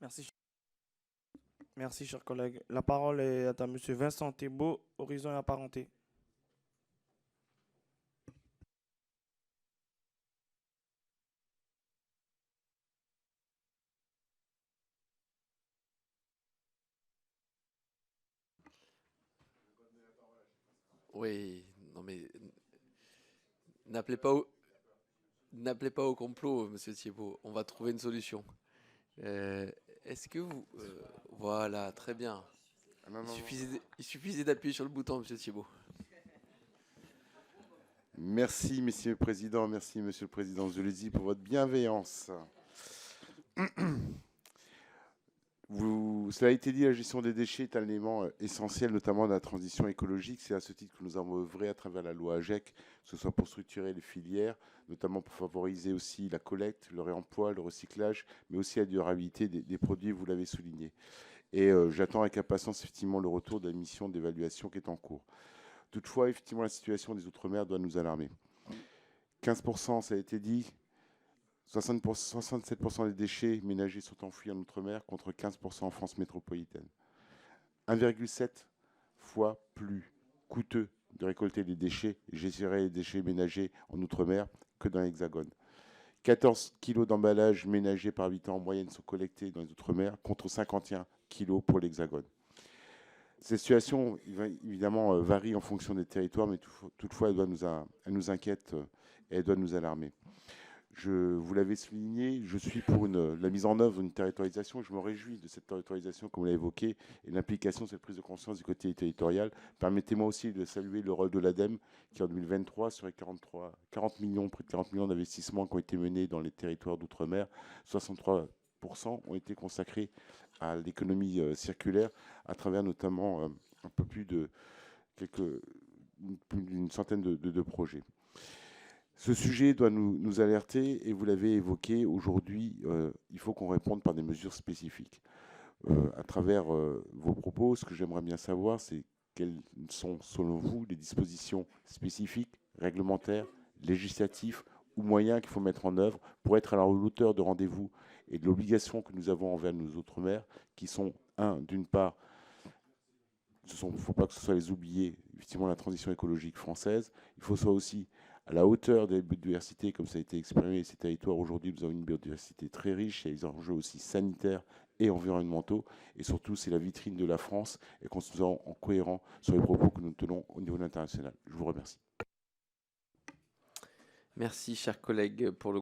Merci, merci, cher collègue. La parole est à Monsieur Vincent Thébault, Horizon et Apparenté. Oui, non mais n'appelez pas au, n'appelez pas au complot, monsieur Thiebaud. On va trouver une solution. Euh, Est-ce que vous... voilà, très bien. Ah, non, non, non. Il suffisait d'appuyer sur le bouton, monsieur Thiebaud. Merci, Monsieur le Président. Merci, Monsieur le Président Zulesi, pour votre bienveillance. Cela a été dit, la gestion des déchets est un élément essentiel, notamment dans la transition écologique. C'est à ce titre que nous avons œuvré à travers la loi AGEC, que ce soit pour structurer les filières, notamment pour favoriser aussi la collecte, le réemploi, le recyclage, mais aussi la durabilité des produits, vous l'avez souligné. Et j'attends avec impatience effectivement le retour de la mission d'évaluation qui est en cours. Toutefois, effectivement, la situation des Outre-mer doit nous alarmer. 15%, ça a été dit, 67% des déchets ménagers sont enfouis en Outre-mer contre 15% en France métropolitaine. 1,7 fois plus coûteux de récolter les déchets, gérer les déchets ménagers en Outre-mer que dans l'Hexagone. 14 kilos d'emballage ménagers par habitant en moyenne sont collectés dans les Outre-mer contre 51 kilos pour l'Hexagone. Cette situation, évidemment, varie en fonction des territoires, mais toutefois, elle nous inquiète et elle doit nous alarmer. Vous l'avez souligné, je suis pour la mise en œuvre d'une territorialisation. Je me réjouis de cette territorialisation, comme vous l'avez évoqué, et l'implication de cette prise de conscience du côté territorial. Permettez-moi aussi de saluer le rôle de l'ADEME, qui en 2023, sur les 40 millions, près de 40 millions d'investissements qui ont été menés dans les territoires d'outre-mer, 63% ont été consacrés à l'économie circulaire, à travers notamment un peu plus d'une centaine de projets. Ce sujet doit nous alerter et vous l'avez évoqué, aujourd'hui, il faut qu'on réponde par des mesures spécifiques. À travers vos propos, ce que j'aimerais bien savoir, c'est quelles sont, selon vous, les dispositions spécifiques, réglementaires, législatives ou moyens qu'il faut mettre en œuvre pour être à la hauteur de rendez-vous et de l'obligation que nous avons envers nos Outre-mer, qui sont, d'une part, il ne faut pas que ce soit les oubliés, effectivement, la transition écologique française. Il faut soit aussi à la hauteur des biodiversités, comme ça a été exprimé, ces territoires, aujourd'hui, nous avons une biodiversité très riche, il y a des enjeux aussi sanitaires et environnementaux, et surtout, c'est la vitrine de la France, et qu'on soit en cohérent sur les propos que nous tenons au niveau international. Je vous remercie. Merci, chers collègues, pour le